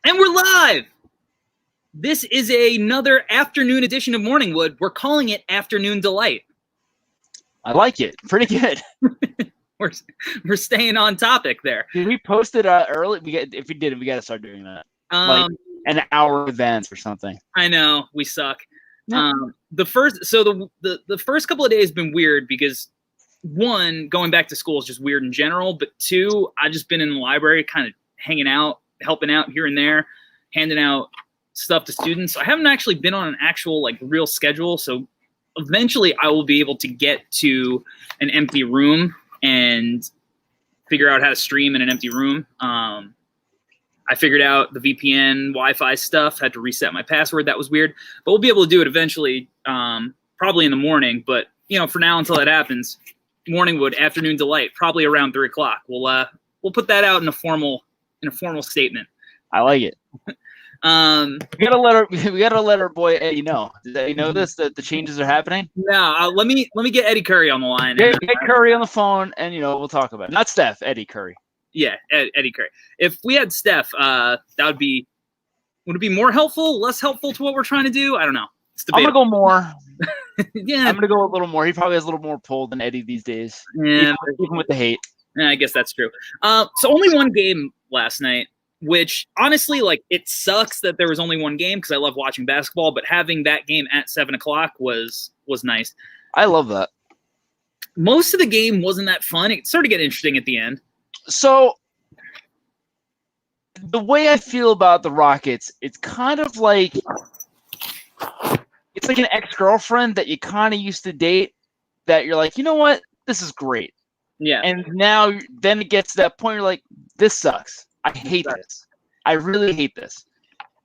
And we're live. This is another afternoon edition of Morningwood. We're calling it Afternoon Delight. I like it. Pretty good. We're staying on topic there. Did we post it early? If we did, we got to start doing that. Like an hour advance or something. I know we suck. Yeah. The first couple of days have been weird because one, going back to school is just weird in general. But two, I've just been in the library, kind of hanging out, helping out here and there, handing out stuff to students. I haven't actually been on an actual real schedule. So eventually I will be able to get to an empty room and figure out how to stream in an empty room. I figured out the VPN Wi-Fi stuff, had to reset my password. That was weird, but we'll be able to do it eventually, probably in the morning. But, for now, until that happens, Morningwood, Afternoon Delight, probably around 3 o'clock. We'll put that out in a formal statement. I like it. We gotta let our boy Eddie know. Does Eddie know this, that the changes are happening? No, let me get Eddie Curry on the line. Get Curry on the phone, and we'll talk about it. Not Steph, Eddie Curry. Yeah, Eddie Curry. If we had Steph, would it be more helpful, less helpful to what we're trying to do? I don't know. I'm gonna go more. Yeah, I'm gonna go a little more. He probably has a little more pull than Eddie these days. Yeah, even with the hate. Yeah, I guess that's true. So only one game last night, which honestly, it sucks that there was only one game because I love watching basketball. But having that game at 7 o'clock was nice. I love that. Most of the game wasn't that fun. It started to get interesting at the end. So the way I feel about the Rockets, it's kind of like it's like an ex-girlfriend that you kind of used to date that you're like, you know what? This is great. Yeah. And now then it gets to that point you're like, this sucks. I hate this. I really hate this.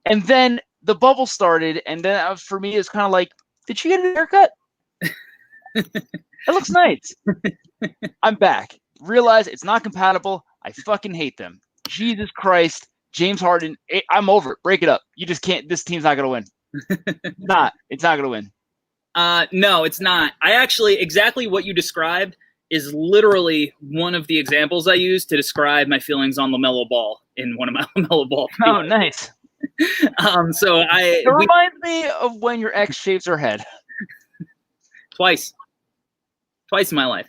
And then the bubble started, and then for me it's kind of like, did she get a haircut? It looks nice. I'm back. Realize it's not compatible. I fucking hate them. Jesus Christ. James Harden, I'm over it. Break it up. You just can't. This team's not going to win. It's not going to win. No, it's not. I actually, exactly what you described is literally one of the examples I use to describe my feelings on LaMelo Ball in one of my LaMelo Ball videos. Oh, nice. It reminds me of when your ex shaves her head. Twice in my life.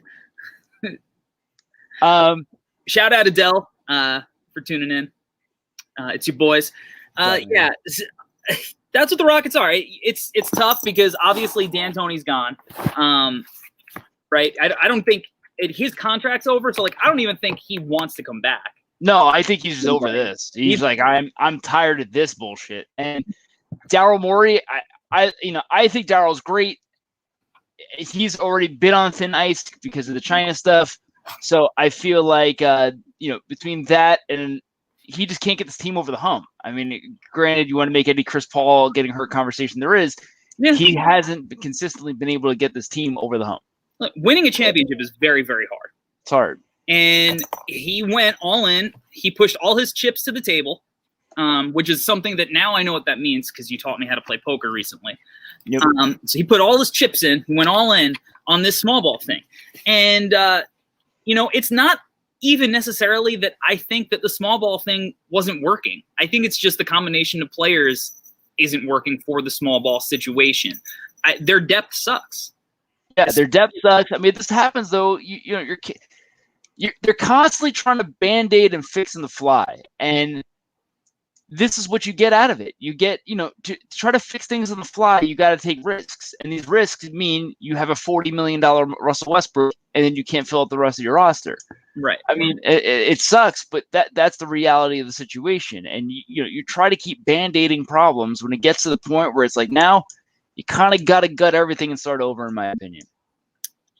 Shout out Adele for tuning in. It's your boys. Yeah, that's what the Rockets are. It's tough because obviously D'Antoni's gone. Right? I don't think his contract's over, so I don't even think he wants to come back. No, I think he's just over this. He's like, I'm tired of this bullshit. And Daryl Morey, I think Daryl's great. He's already been on thin ice because of the China stuff. So I feel like between that and he just can't get this team over the hump. I mean, granted, you want to make any Chris Paul getting hurt conversation there is. Yeah. He hasn't consistently been able to get this team over the hump. Look, winning a championship is very, very hard. It's hard. And he went all in. He pushed all his chips to the table, which is something that now I know what that means because you taught me how to play poker recently. Yep. So he put all his chips in. He went all in on this small ball thing. And, it's not even necessarily that I think that the small ball thing wasn't working. I think it's just the combination of players isn't working for the small ball situation. Their depth sucks. Yeah, their depth sucks. I mean, this happens though. They're constantly trying to band-aid and fix on the fly, and this is what you get out of it. You get, to try to fix things on the fly, you got to take risks, and these risks mean you have a $40 million Russell Westbrook, and then you can't fill out the rest of your roster. Right. I mean, it sucks, but that's the reality of the situation, and you try to keep band-aiding problems when it gets to the point where it's like now. You kind of got to gut everything and start over, in my opinion.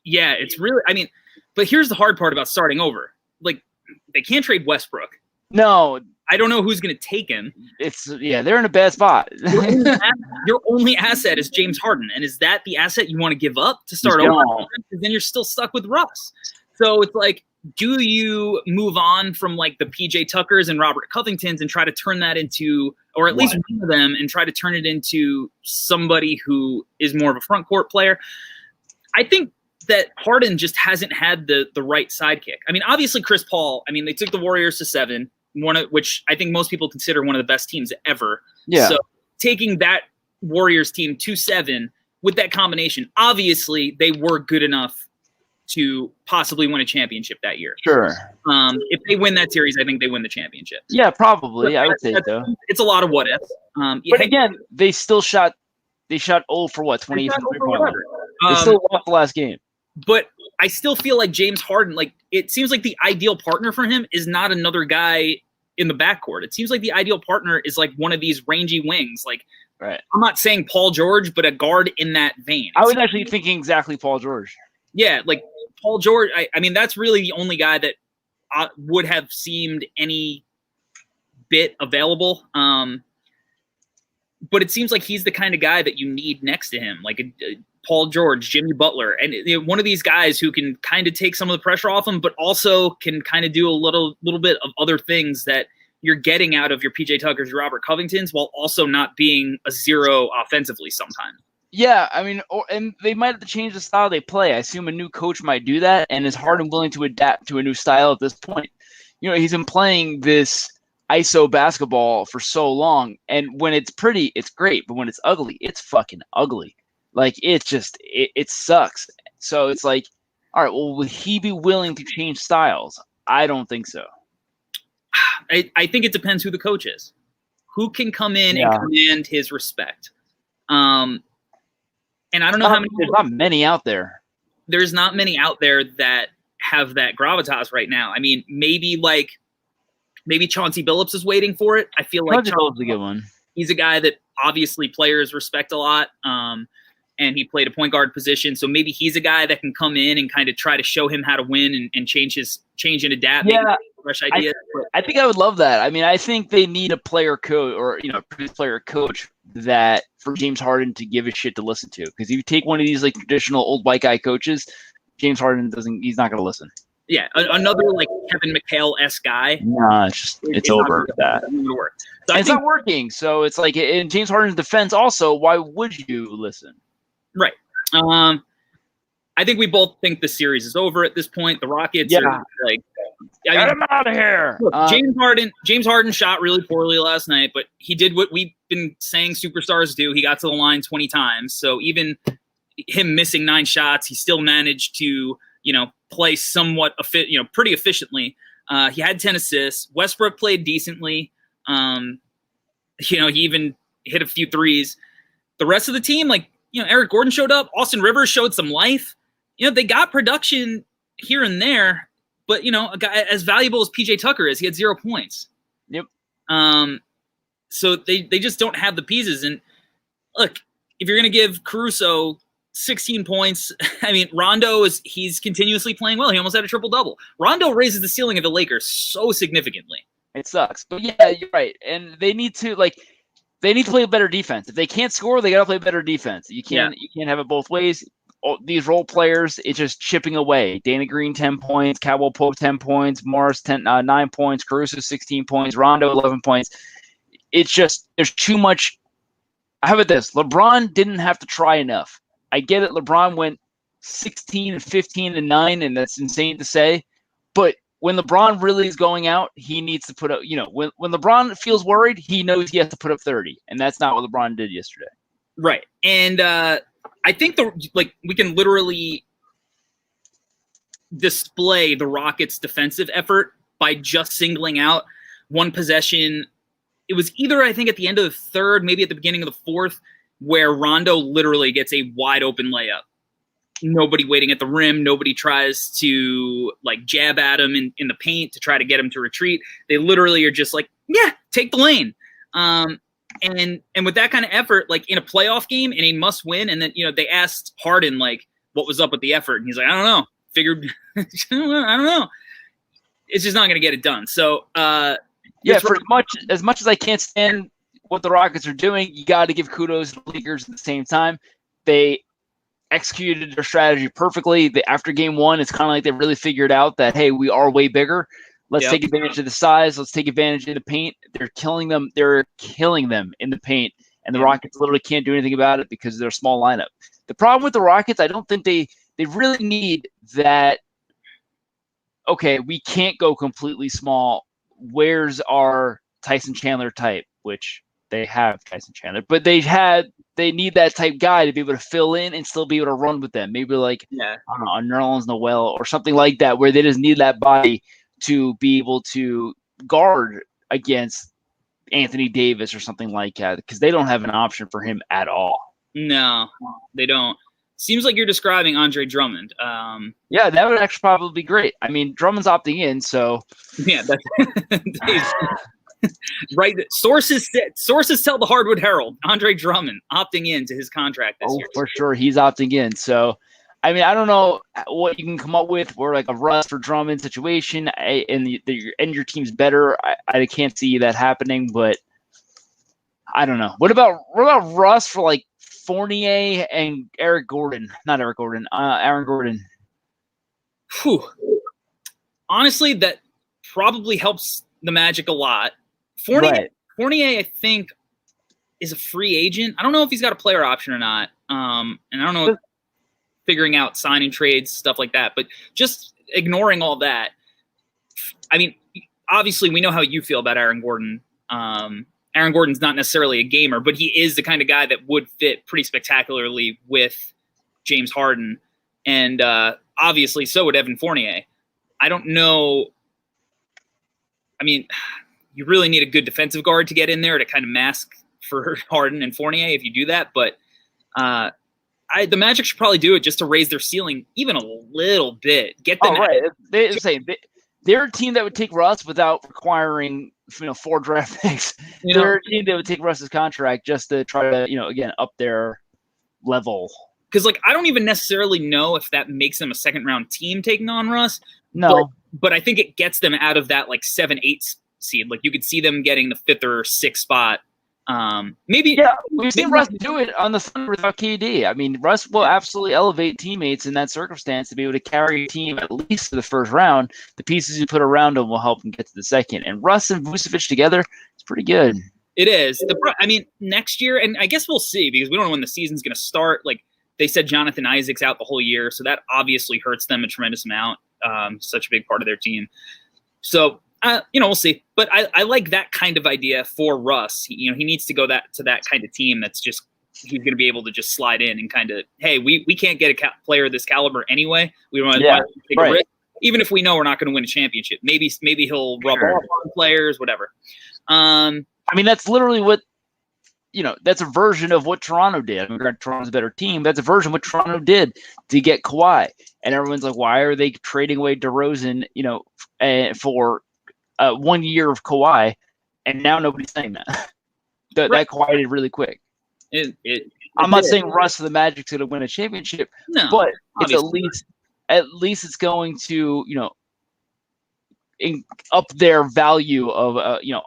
Yeah, it's really – but here's the hard part about starting over. They can't trade Westbrook. No. I don't know who's going to take him. They're in a bad spot. Your only asset is James Harden, and is that the asset you want to give up to start over? Because then you're still stuck with Russ. So it's do you move on from the PJ Tuckers and Robert Covingtons and try to turn that into – or at least one of them and try to turn it into somebody who is more of a front court player? I think that Harden just hasn't had the right sidekick. I mean, obviously Chris Paul, they took the Warriors to 7. which I think most people consider one of the best teams ever. Yeah. So taking that Warriors team 2-7 with that combination, obviously they were good enough to possibly win a championship that year. Sure. If they win that series, I think they win the championship. Yeah, probably. I would say so. It's a lot of what ifs. But again, they still shot. They shot 0 for what? 28 from 3-point line. They still lost the last game. But I still feel like James Harden, like it seems like the ideal partner for him is not another guy in the backcourt. It seems like the ideal partner is like one of these rangy wings. Like, right. I'm not saying Paul George, but a guard in that vein. I was actually thinking exactly Paul George. Yeah, like Paul George. I mean, that's really the only guy that would have seemed any bit available. But it seems like he's the kind of guy that you need next to him, like Paul George, Jimmy Butler, and one of these guys who can kind of take some of the pressure off him, but also can kind of do a little bit of other things that you're getting out of your PJ Tuckers, your Robert Covingtons, while also not being a zero offensively sometimes. Yeah, I mean, and they might have to change the style they play. I assume a new coach might do that, and is Harden willing to adapt to a new style at this point? You know, he's been playing this ISO basketball for so long, and when it's pretty, it's great, but when it's ugly, it's fucking ugly. Like, it's just, it sucks. So it's like, all right, well, would he be willing to change styles? I don't think so. I think it depends who the coach is. Who can come in and command his respect? And I don't know how many. There's not many out there. There's not many out there that have that gravitas right now. I mean, maybe Chauncey Billups is waiting for it. I feel like Chauncey Billups is a good one. He's a guy that obviously players respect a lot. And he played a point guard position. So maybe he's a guy that can come in and kind of try to show him how to win and change and adapt. Yeah. Fresh ideas. I think I would love that. I mean, I think they need a player coach or, a previous player coach that for James Harden to give a shit to listen to. Because if you take one of these like traditional old white guy coaches, James Harden he's not going to listen. Yeah. Another like Kevin McHale-esque guy. Nah, it's over with that. So it's not working. So it's like in James Harden's defense also, why would you listen? Right. I think we both think the series is over at this point. The Rockets are like, get him out of here. Look, James Harden shot really poorly last night, but he did what we've been saying superstars do. He got to the line 20 times. So even him missing 9 shots, he still managed to, play somewhat pretty efficiently. He had 10 assists. Westbrook played decently. He even hit a few threes. The rest of the team, Eric Gordon showed up. Austin Rivers showed some life. They got production here and there, but a guy as valuable as PJ Tucker is, he had 0 points. Yep. So they just don't have the pieces. And look, if you're going to give Caruso 16 points, I mean, Rondo he's continuously playing well. He almost had a triple double. Rondo raises the ceiling of the Lakers so significantly. It sucks, but yeah, you're right. And they need to play better defense. If they can't score, they got to play better defense. You can't have it both ways. These role players, it's just chipping away. Dana Green 10 points, Caldwell Pope 10 points, Morris 9 points, Caruso 16 points, Rondo 11 points. It's just there's too much. How about this? LeBron didn't have to try enough. I get it. LeBron went 16 and 15 and 9, and that's insane to say. But when LeBron really is going out, he needs to put up. When LeBron feels worried, he knows he has to put up 30, and that's not what LeBron did yesterday. Right, and I think we can literally display the Rockets' defensive effort by just singling out one possession. It was either, I think, at the end of the third, maybe at the beginning of the fourth, where Rondo literally gets a wide open layup. Nobody waiting at the rim. Nobody tries to jab at him in the paint to try to get him to retreat. They literally are just like, yeah, take the lane. And with that kind of effort, in a playoff game in a must win, and then, they asked Harden, what was up with the effort? And he's like, I don't know. Figured, I don't know. It's just not going to get it done. So, for as much as I can't stand what the Rockets are doing, you got to give kudos to the Lakers at the same time. They executed their strategy perfectly. After game 1, it's kind of like they really figured out that, hey, we are way bigger. Let's take advantage of the size. Let's take advantage of the paint. They're killing them. They're killing them in the paint, and the Rockets literally can't do anything about it because of their small lineup. The problem with the Rockets, I don't think they really need that. Okay, we can't go completely small. where's our Tyson Chandler type, which they have Tyson Chandler, but they need that type guy to be able to fill in and still be able to run with them. Maybe like, I don't know, a Nerlens Noel or something like that, where they just need that body to be able to guard against Anthony Davis or something like that, because they don't have an option for him at all. No, they don't. Seems like you're describing Andre Drummond. Yeah, that would actually probably be great. I mean, Drummond's opting in, so yeah, that's right. Sources tell the Hardwood Herald Andre Drummond opting in to his contract this year. For sure, he's opting in. So, I mean, I don't know what you can come up with or like a Russ for Drummond situation, and your team's better. I can't see that happening, but I don't know. What about Russ for like Fournier and Aaron Gordon? Whew. Honestly, that probably helps the Magic a lot. Fournier, I think, is a free agent. I don't know if he's got a player option or not. And I don't know if figuring out signing trades, stuff like that. But just ignoring all that, I mean, obviously we know how you feel about Aaron Gordon. Aaron Gordon's not necessarily a gamer, but he is the kind of guy that would fit pretty spectacularly with James Harden. And obviously so would Evan Fournier. I don't know. I mean, you really need a good defensive guard to get in there to kind of mask for Harden and Fournier if you do that. But the Magic should probably do it just to raise their ceiling even a little bit. Get them right. They're a team that would take Russ without requiring 4 draft picks. They're a team that would take Russ's contract just to try to again up their level. Because I don't even necessarily know if that makes them a second round team taking on Russ. No, but I think it gets them out of that 7-8 seed. You could see them getting the 5th or 6th spot. Maybe we've seen Russ do it on the Thunder without KD. I mean, Russ will absolutely elevate teammates in that circumstance to be able to carry a team at least to the first round. The pieces you put around him will help him get to the second. And Russ and Vucevic together, it's pretty good. It is. Next year, and I guess we'll see because we don't know when the season's going to start. They said Jonathan Isaac's out the whole year, so that obviously hurts them a tremendous amount. Such a big part of their team. So, we'll see. But I like that kind of idea for Russ. He needs to go to that kind of team that's just he's going to be able to just slide in and kind of, hey, we can't get a player of this caliber anyway. We want to take a risk, even if we know we're not going to win a championship. Maybe he'll rub off on players, whatever. I mean, that's literally what. That's a version of what Toronto did. I mean, Toronto's a better team. That's a version of what Toronto did to get Kawhi. And everyone's like, why are they trading away DeRozan, for 1 year of Kawhi? And now nobody's saying that. That Kawhi did really quick. I'm not saying Russ of the Magic's going to win a championship, but it's at least it's going to, up their value of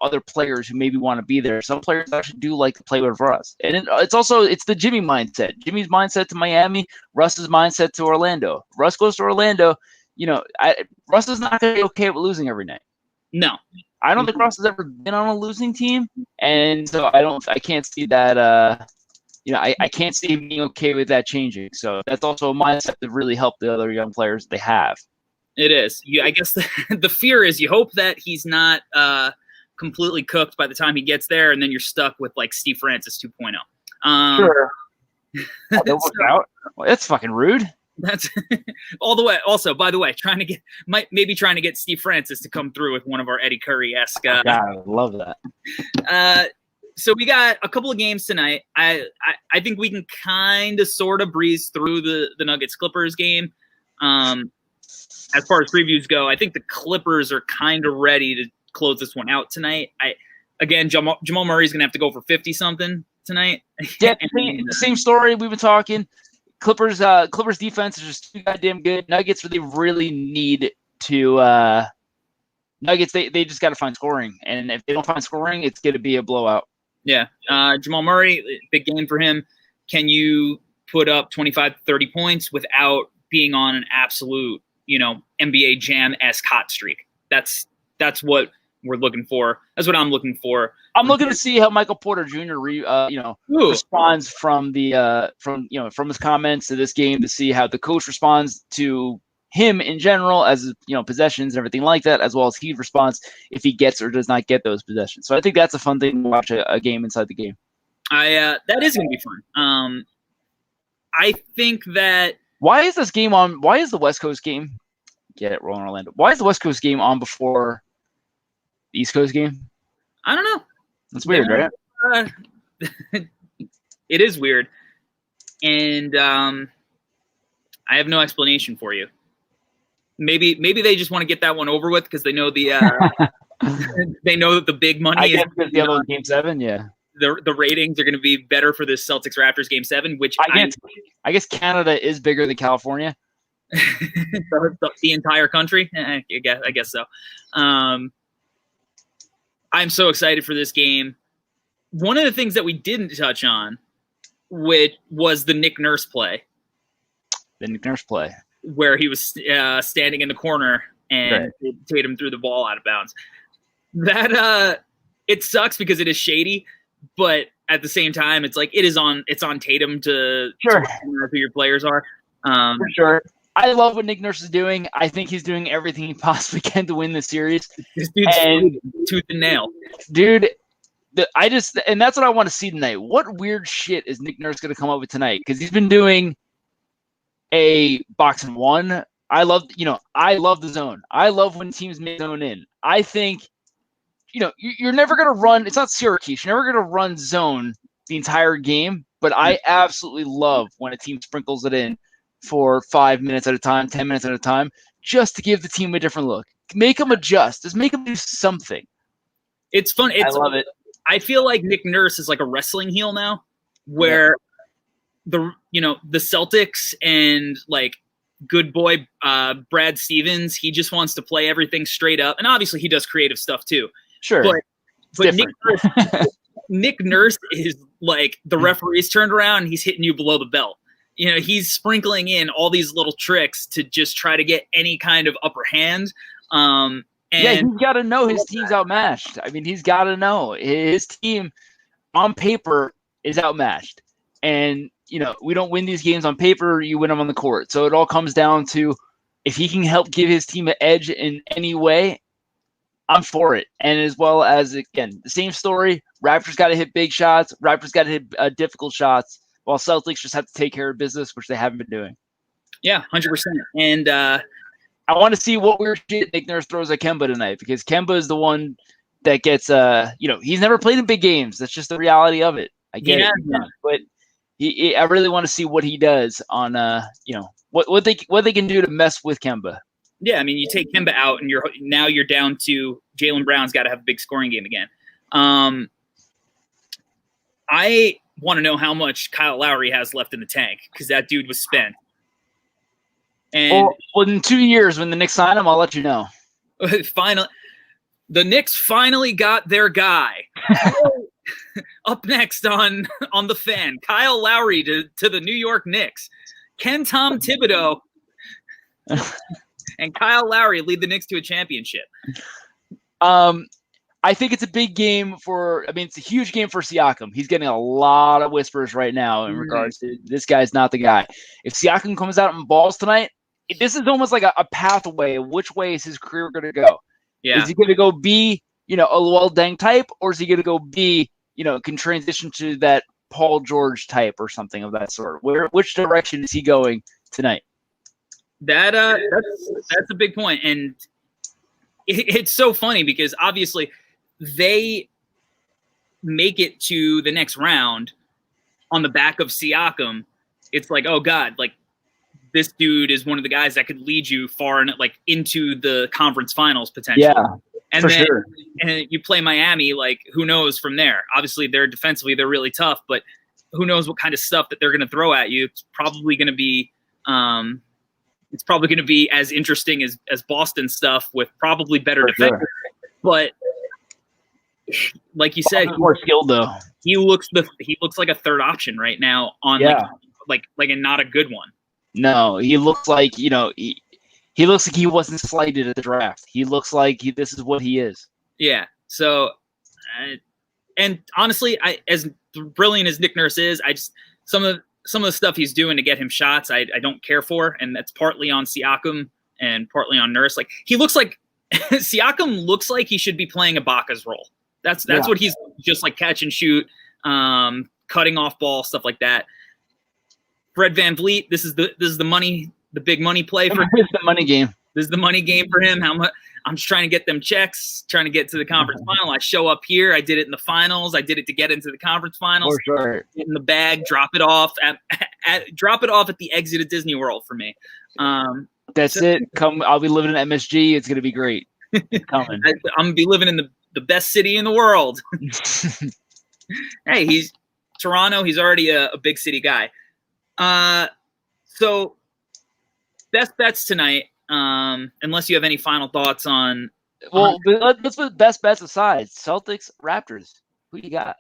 other players who maybe want to be there. Some players actually do like to play with Russ, and it's the Jimmy mindset. Jimmy's mindset to Miami, Russ's mindset to Orlando. Russ goes to Orlando. Russ is not going to be okay with losing every night. No, I don't think Russ has ever been on a losing team, and so I can't see that. I can't see him being okay with that changing. So that's also a mindset that really help the other young players they have. It is. I guess the fear is you hope that he's not completely cooked by the time he gets there, and then you're stuck with Steve Francis 2.0. Sure. That worked out. Well, that's fucking rude. That's all the way. Also, by the way, trying to get Steve Francis to come through with one of our Eddie Curry-esque. God, I love that. So we got a couple of games tonight. I think we can kind of sort of breeze through the Nuggets Clippers game. As far as previews go, I think the Clippers are kind of ready to close this one out tonight. Jamal Murray's going to have to go for 50-something tonight. Yeah, same story. We've been talking. Clippers defense is just too goddamn good. Nuggets really need to Nuggets, they just got to find scoring. And if they don't find scoring, it's going to be a blowout. Yeah. Jamal Murray, big game for him. Can you put up 25, 30 points without being on an absolute NBA Jam-esque hot streak? That's what we're looking for. That's what I'm looking for. I'm looking to see how Michael Porter Jr. responds from his comments to this game, to see how the coach responds to him in general as possessions and everything like that, as well as he responds if he gets or does not get those possessions. So I think that's a fun thing to watch a game inside the game. That is going to be fun. I think that why is this game on? Why is the West Coast game? Get it, Rolling Orlando. Why is the West Coast game on before the East Coast game? I don't know. That's weird, right? It is weird, and I have no explanation for you. Maybe they just want to get that one over with because they know they know that the big money I guess is the other Game 7. Yeah, the ratings are going to be better for this Celtics Raptors Game 7, which I guess Canada is bigger than California. the entire country. I guess so. I'm so excited for this game. One of the things that we didn't touch on, which was the Nick Nurse play. The Nick Nurse play, where he was standing in the corner and Tatum threw the ball out of bounds. That it sucks because it is shady, but at the same time, it's like it's on Tatum to who your players are. For sure. I love what Nick Nurse is doing. I think he's doing everything he possibly can to win the series. This dude's tooth and nail. Dude, and that's what I want to see tonight. What weird shit is Nick Nurse going to come up with tonight? Because he's been doing a box and one. I love the zone. I love when teams make zone in. I think, you're never going to run. It's not Syracuse. You're never going to run zone the entire game. But I absolutely love when a team sprinkles it in for 5 minutes at a time, 10 minutes at a time, just to give the team a different look. Make them adjust. Just make them do something. It's fun. I love it. I feel like Nick Nurse is like a wrestling heel now, where the Celtics and like good boy Brad Stevens, he just wants to play everything straight up, and obviously he does creative stuff too. Sure, but Nick Nurse is like the referee's turned around and he's hitting you below the belt. He's sprinkling in all these little tricks to just try to get any kind of upper hand. And he's got to know his team's outmatched. I mean, he's got to know his team on paper is outmatched. And, we don't win these games on paper. You win them on the court. So it all comes down to if he can help give his team an edge in any way, I'm for it. And as well as, again, the same story. Raptors got to hit big shots. Raptors got to hit difficult shots. While Celtics just have to take care of business, which they haven't been doing. Yeah, 100%. And I want to see what weird shit Nick Nurse throws at Kemba tonight, because Kemba is the one that gets, he's never played in big games. That's just the reality of it. I get it. But I really want to see what he does on, what they can do to mess with Kemba. Yeah, I mean, you take Kemba out, and you're down to Jaylen Brown's got to have a big scoring game again. I want to know how much Kyle Lowry has left in the tank, because that dude was spent. And in 2 years, when the Knicks sign him, I'll let you know. Finally, the Knicks finally got their guy. Up next on the Fan, Kyle Lowry to the New York Knicks. Can Tom Thibodeau and Kyle Lowry lead the Knicks to a championship? I think it's a big game it's a huge game for Siakam. He's getting a lot of whispers right now in regards to this guy's not the guy. If Siakam comes out and balls tonight, this is almost like a pathway. Which way is his career going to go? Yeah. Is he going to go be, a Luol Deng type, or is he going to go be, can transition to that Paul George type or something of that sort? Which direction is he going tonight? That's a big point. And it's so funny because obviously they make it to the next round on the back of Siakam. It's like, oh God, like this dude is one of the guys that could lead you far into the conference finals potentially. Yeah, and for then, sure. And you play Miami, like who knows from there? Obviously, they're defensively they're really tough, but who knows what kind of stuff that they're going to throw at you? It's probably going to be as interesting as Boston stuff with probably better defense. Sure. But like you said, more skilled though. He looks like a third option right now on like a not a good one. No, he looks like he looks like he wasn't slighted at the draft. He looks like this is what he is. Yeah. So, and honestly, as brilliant as Nick Nurse is, some of the stuff he's doing to get him shots, I don't care for, and that's partly on Siakam and partly on Nurse. Like he looks like Siakam looks like he should be playing Ibaka's role. That's what he's just like catch and shoot, cutting off ball, stuff like that. Fred VanVleet, this is the money, the big money play for him. It's the money game. This is the money game for him. How much I'm just trying to get them checks, trying to get to the conference final. I show up here. I did it in the finals. I did it to get into the conference finals. For sure. Get in the bag, drop it off at the exit of Disney World for me. That's it. Come, I'll be living in MSG. It's gonna be great. Coming. I'm gonna be living in the best city in the world. Hey, he's Toronto. He's already a big city guy. So best bets tonight. Unless you have any final thoughts on. Well, let's put best bets aside. Celtics, Raptors. Who you got?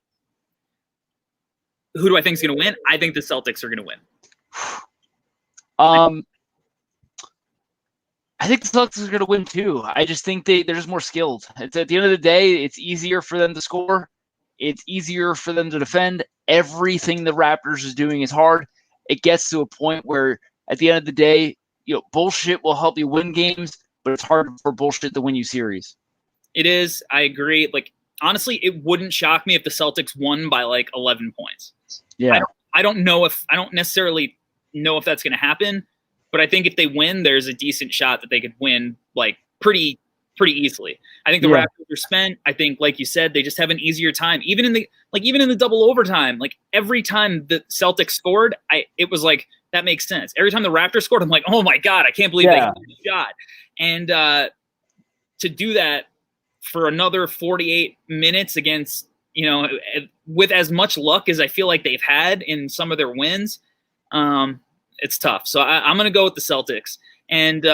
Who do I think is going to win? I think the Celtics are going to win. I think the Celtics are going to win too. I just think they're just more skilled. It's at the end of the day, it's easier for them to score. It's easier for them to defend. Everything the Raptors is doing is hard. It gets to a point where at the end of the day, bullshit will help you win games, but it's hard for bullshit to win you series. It is. I agree. Like, honestly, it wouldn't shock me if the Celtics won by like 11 points. Yeah. I don't necessarily know if that's going to happen, but I think if they win, there's a decent shot that they could win like pretty easily. I think the Raptors are spent. I think, like you said, they just have an easier time. Even in the double overtime, like every time the Celtics scored, it was like, that makes sense. Every time the Raptors scored, I'm like, oh my God, I can't believe they hit the shot. And to do that for another 48 minutes against, with as much luck as I feel like they've had in some of their wins, it's tough. So I'm going to go with the Celtics. And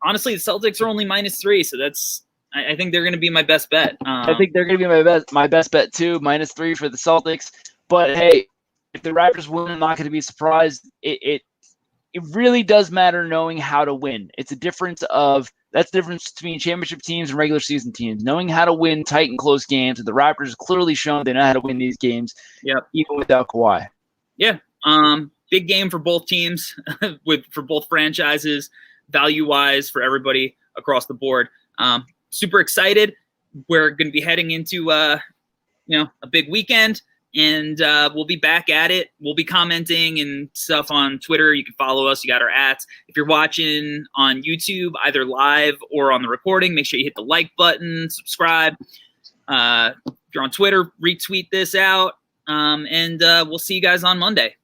honestly, the Celtics are only -3, so I think they're going to be my best bet. I think they're going to be my best bet too, -3 for the Celtics. But hey, if the Raptors win, I'm not going to be surprised. It really does matter knowing how to win. That's the difference between championship teams and regular season teams. Knowing how to win tight and close games. And the Raptors have clearly shown they know how to win these games, even without Kawhi. Yeah, big game for both teams, for both franchises, value-wise for everybody across the board. Super excited. We're going to be heading into a big weekend. And we'll be back at it. We'll be commenting and stuff on Twitter. You can follow us. You got our @. If you're watching on YouTube, either live or on the recording, make sure you hit the like button, subscribe. If you're on Twitter, retweet this out. And we'll see you guys on Monday.